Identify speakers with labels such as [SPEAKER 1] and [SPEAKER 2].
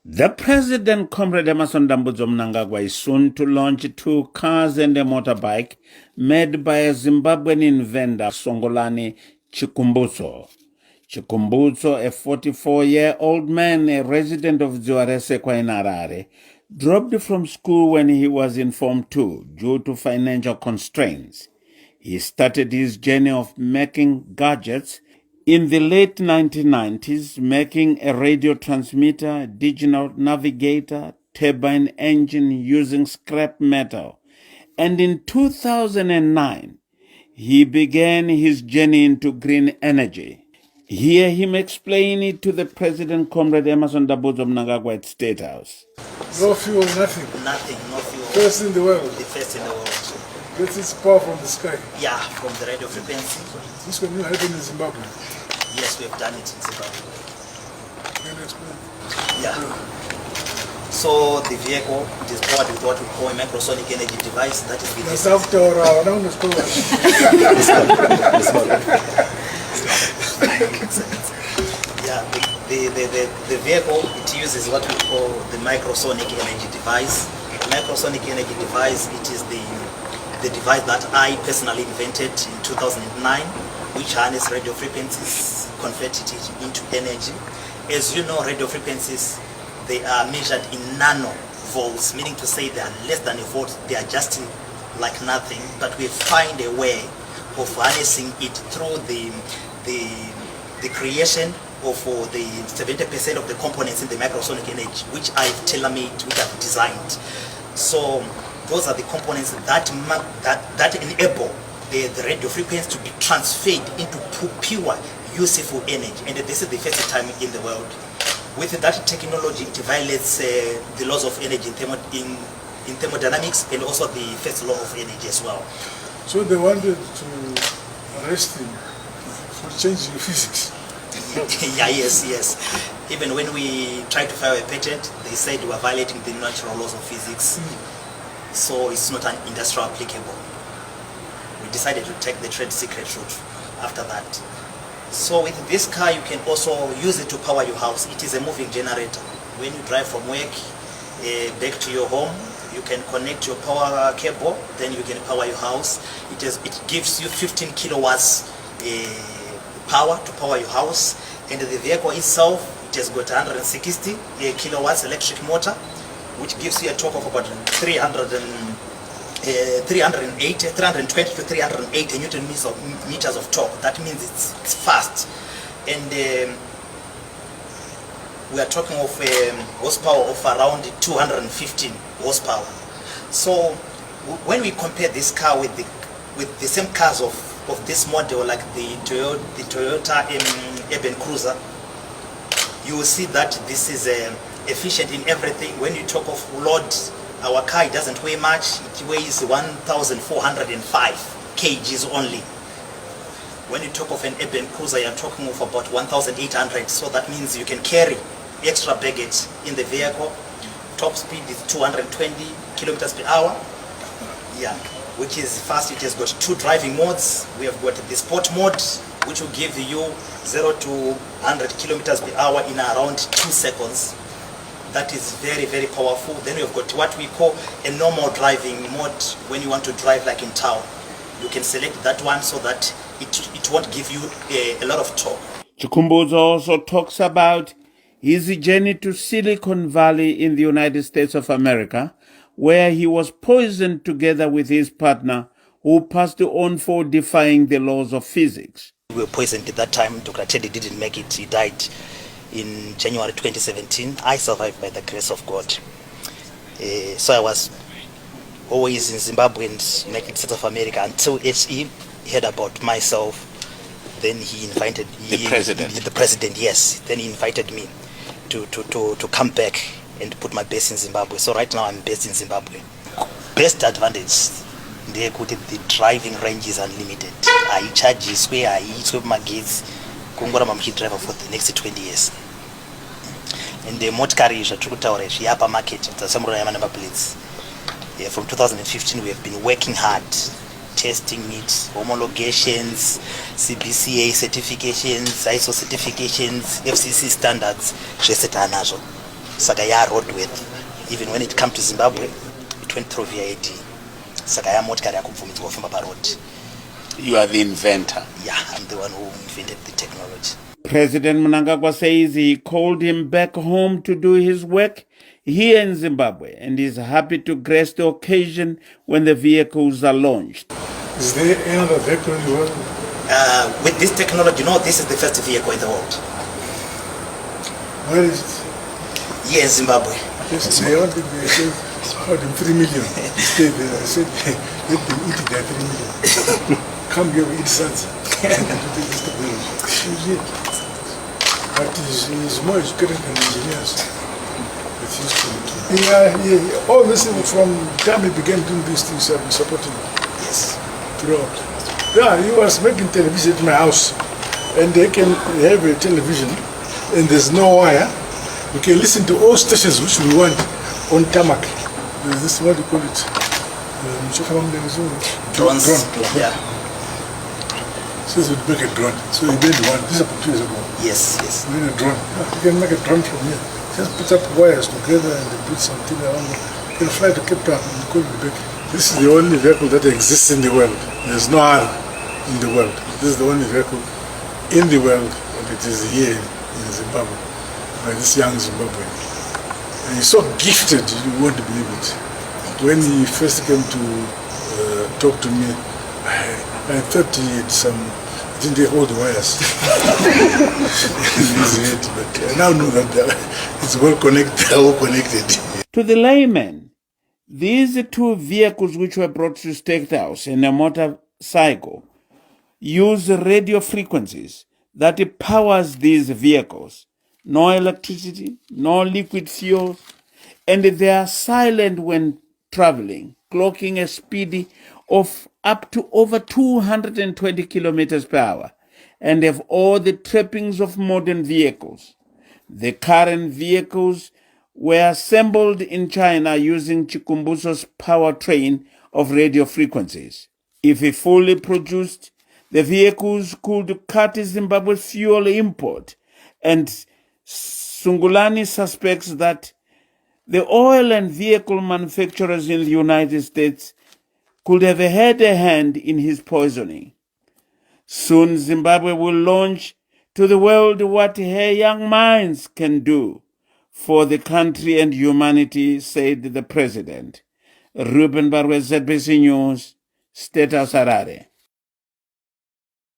[SPEAKER 1] The president, Comrade Emerson Dambudzo Mnangagwa, is soon to launch 2 cars and a motorbike made by a Zimbabwean inventor, Songolani Chikumbuzo. Chikumbuzo, a 44-year-old man, a resident of Dziwaresekwa in Harare, dropped from school when he was in Form 2 due to financial constraints. He started his journey of making gadgets in the late 1990s, making a radio transmitter, digital navigator, turbine engine using scrap metal. And in 2009, he began his journey into green energy. Hear him explain it to the President, Comrade Emerson Dambudzo Mnangagwa at State House.
[SPEAKER 2] No fuel, nothing.
[SPEAKER 3] Nothing, no fuel.
[SPEAKER 2] First in the world.
[SPEAKER 3] The first in the world.
[SPEAKER 2] Gets its power from the sky.
[SPEAKER 3] Yeah, from the radio frequency.
[SPEAKER 2] This can not happen in Zimbabwe.
[SPEAKER 3] Yes, we have done it in Zimbabwe.
[SPEAKER 2] Can you explain?
[SPEAKER 3] Yeah. So the vehicle is powered with what we call a microsonic energy device. That is the yeah, the vehicle, it uses what we call the microsonic energy device. The microsonic energy device, it is the device that I personally invented in 2009, which harness radio frequencies, converted it into energy. As you know, radio frequencies, they are measured in nanovolts, meaning to say they are less than a volt. They are just like nothing, but we find a way of harnessing it through the creation of the 70% of the components in the microsonic energy, which I've tailor-made, which I've designed. So those are the components that enable the radio frequency to be transferred into pure, useful energy. And this is the first time in the world. With that technology, it violates the laws of energy in thermodynamics and also the first law of energy as well.
[SPEAKER 2] So they wanted to arrest him for changing physics.
[SPEAKER 3] Yeah, yes. Even when we tried to file a patent, they said we were violating the natural laws of physics. So it's not an industrial applicable. We decided to take the trade secret route after that. So with this car, you can also use it to power your house. It is a moving generator. When you drive from work back to your home, you can connect your power cable, then you can power your house. It gives you 15 kilowatts power to power your house. And the vehicle itself, it has got 160 kilowatts electric motor, which gives you a torque of about 320 to 380 Newton meters of torque. That means it's fast. And we are talking of horsepower of around 215 horsepower. So when we compare this car with the same cars of this model, like the Toyota Urban Cruiser, you will see that this is efficient in everything. When you talk of load, our car, it doesn't weigh much. It weighs 1,405 kgs only. When you talk of an urban cruiser, you're talking of about 1,800. So that means you can carry extra baggage in the vehicle. Top speed is 220 kilometers per hour. Yeah, which is fast. It has got 2 driving modes. We have got the sport mode, which will give you 0 to 100 kilometers per hour in around 2 seconds. That is very, very powerful. Then we've got what we call a normal driving mode. When you want to drive like in town, you can select that one so that it won't give you a lot of torque.
[SPEAKER 1] Chikumbuzo also talks about his journey to Silicon Valley in the United States of America, where he was poisoned together with his partner, who passed on for defying the laws of physics.
[SPEAKER 3] We were poisoned at that time. Dr. Teddy didn't make it. He died in January 2017. I survived by the grace of God. So I was always in Zimbabwe and United States of America until HE heard about myself. Then he invited
[SPEAKER 1] the president.
[SPEAKER 3] The president, yes. Then he invited me to come back and put my base in Zimbabwe. So right now I'm based in Zimbabwe. Best advantage, the driving range is unlimited. I charge square, I eat my gates. I'm driver for the next 20 years. And the motor is a true tower, she upper market, the Samurai number plates. From 2015, we have been working hard, testing it, homologations, CBCA certifications, ISO certifications, FCC standards, Sagaya roadworthy. Even when it comes to Zimbabwe, it went through VAT. Sagaya motikari yakubvumidzwa kufamba parod.
[SPEAKER 1] You are the inventor.
[SPEAKER 3] Yeah, I'm the one who invented the technology.
[SPEAKER 1] President Mnangagwa says he called him back home to do his work here in Zimbabwe and is happy to grace the occasion when the vehicles are launched.
[SPEAKER 2] Is there any other vehicle in the world?
[SPEAKER 3] With this technology, no, this is the first vehicle in the world.
[SPEAKER 2] Where is it?
[SPEAKER 3] Here in Zimbabwe.
[SPEAKER 2] Yes, they wanted to say, about 3 million. Stay there. I said, let them eat their 3 million. Come here, we eat sons. But he's more educated than engineers. Yeah, all this from the time he began doing these things, I've been supporting him.
[SPEAKER 3] Yes.
[SPEAKER 2] Throughout. Yeah, he was making television at my house, and they can have a television, and there's no wire. We can listen to all stations which we want on tarmac. There's this, what do you call it?
[SPEAKER 3] Drones.
[SPEAKER 2] Drone.
[SPEAKER 3] Yeah.
[SPEAKER 2] So we make a drone. So he made one. This is a 2 years ago.
[SPEAKER 3] Yes, yes.
[SPEAKER 2] We made a drone. Yeah, you can make a drone from here. Just put up wires together and put something around it. You can fly to Cape Town and call it back. This is the only vehicle that exists in the world. There's no other in the world. This is the only vehicle in the world, and it is here in Zimbabwe by this young Zimbabwean. And he's so gifted, you won't believe it. When he first came to talk to me, I thought he had didn't they hold the wires in his head, but I now know that it's well connected.
[SPEAKER 1] To the layman, these 2 vehicles which were brought to State House and a motorcycle use radio frequencies that powers these vehicles. No electricity, no liquid fuels, and they are silent when traveling, clocking a speed of up to over 220 kilometers per hour, and have all the trappings of modern vehicles. The current vehicles were assembled in China using Chikumbuso's powertrain of radio frequencies. If fully produced, the vehicles could cut Zimbabwe's fuel import, and Sungulani suspects that the oil and vehicle manufacturers in the United States could have had a hand in his poisoning. Soon Zimbabwe will launch to the world what her young minds can do for the country and humanity, said the president. Ruben Barwe, ZBC News, State House, Harare.